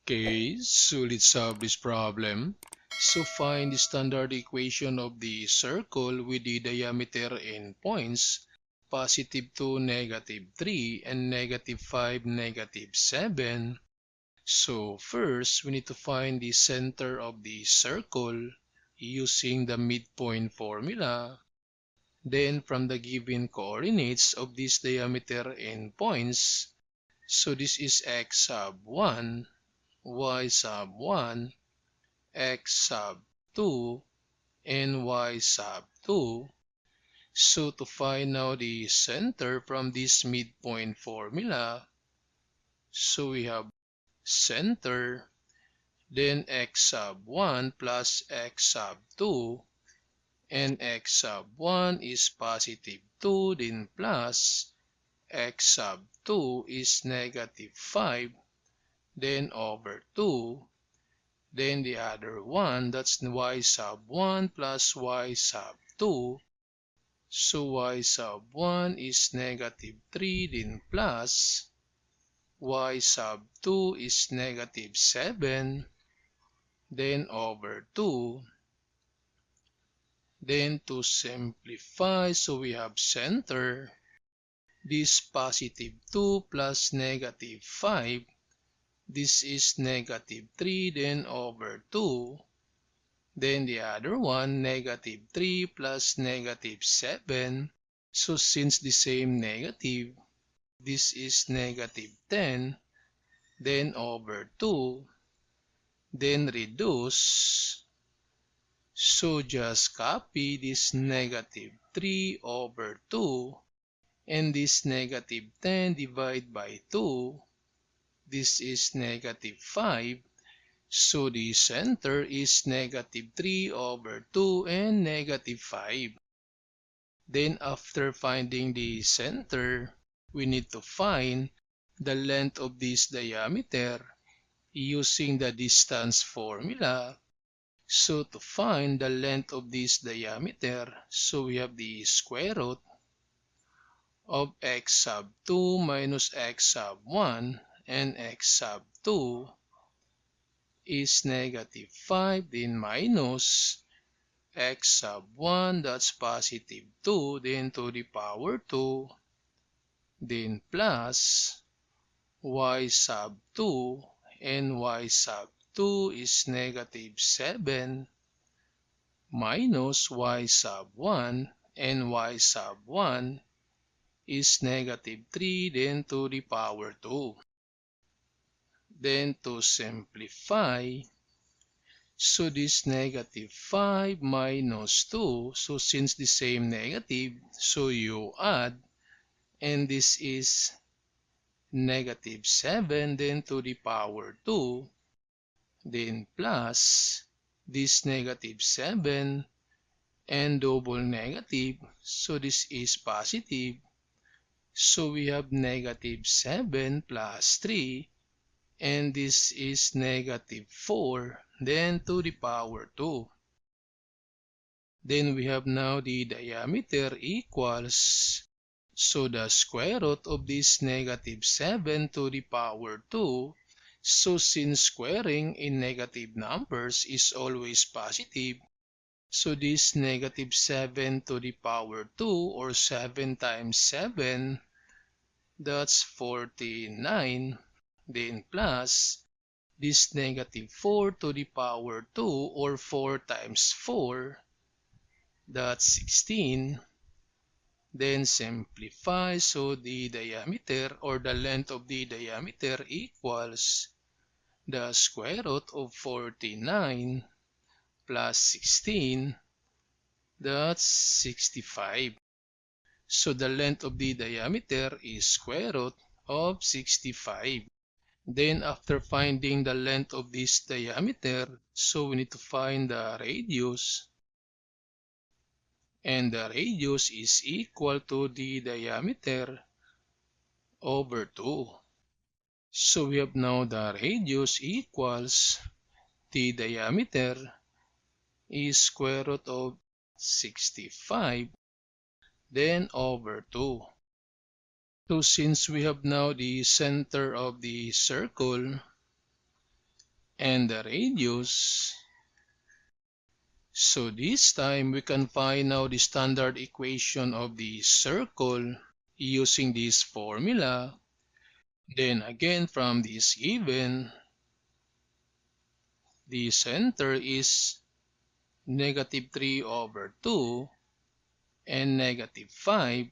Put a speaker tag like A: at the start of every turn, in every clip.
A: Okay, so let's solve this problem. So find the standard equation of the circle with the diameter in points +2, -3, and -5, -7. So first, we need to find the center of the circle using the midpoint formula. Then from the given coordinates of this diameter in points, so this is x sub 1, y sub 1, x sub 2, and y sub 2. So to find now the center from this midpoint formula, so we have center, then x sub 1 plus x sub 2, and x sub 1 is +2, then plus x sub 2 is -5, then over 2. Then the other one, that's y sub 1 plus y sub 2. So y sub 1 is -3, then plus y sub 2 is -7, then over 2. Then to simplify, so we have center, this +2 plus -5. This is -3, then over 2. Then the other one, -3 plus -7. So since the same negative, this is -10. Then over 2. Then reduce. So just copy this -3 over 2. And this -10 divided by 2. This is -5. So the center is -3 over 2 and -5. Then after finding the center, we need to find the length of this diameter using the distance formula. So to find the length of this diameter, so we have the square root of x sub 2 minus x sub 1, and x sub 2 is -5, then minus x sub 1, that's +2, then to the power 2, then plus y sub 2, and y sub 2 is -7, minus y sub 1, and y sub 1 is -3, then to the power 2. Then to simplify, so this -5 minus 2, so since the same negative, so you add, and this is -7, then to the power 2, then plus this -7 and double negative, so this is positive. So we have -7 plus 3, and this is -4, then to the power 2. Then we have now the diameter equals, so the square root of this -7 to the power 2. So since squaring in negative numbers is always positive, so this -7 to the power 2, or 7 times 7, that's 49. Then plus this -4 to the power 2, or 4 times 4, that's 16. Then simplify, so the diameter, or the length of the diameter, equals the square root of 49 plus 16, that's 65. So the length of the diameter is square root of 65. Then after finding the length of this diameter, so we need to find the radius. And the radius is equal to the diameter over 2. So we have now the radius equals the diameter is square root of 65, then over 2. So since we have now the center of the circle, and the radius. So this time we can find now the standard equation of the circle using this formula. Then again, from this given, the center is -3/2 and -5.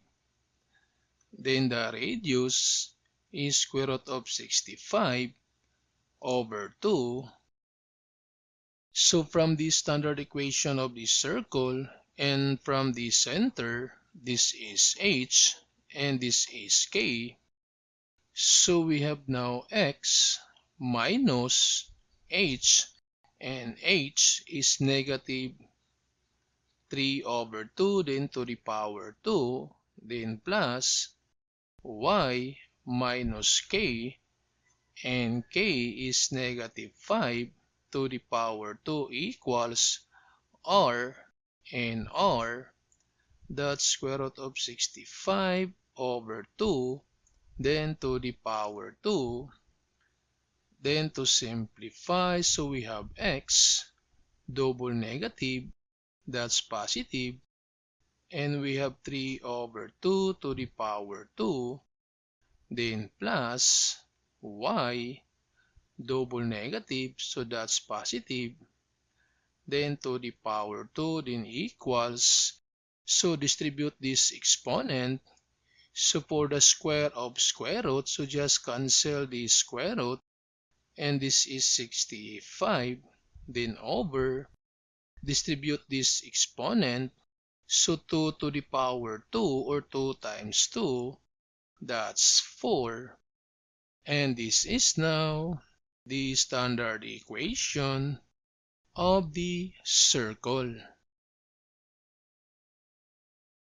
A: Then the radius is square root of 65/2. So from the standard equation of the circle and from the center, this is h and this is k. So we have now x minus h, and h is -3/2, then to the power 2, then plus y minus k, and k is -5 to the power 2 equals r, and r, that's square root of 65/2, then to the power 2. Then to simplify, so we have x double negative, that's positive, and we have 3/2 to the power 2, then plus y double negative, so that's positive, then to the power 2, then equals. So distribute this exponent. So for the square of square root, so just cancel the square root, and this is 65, then over, distribute this exponent. So 2 to the power 2, or 2 times 2, that's 4. And this is now the standard equation of the circle.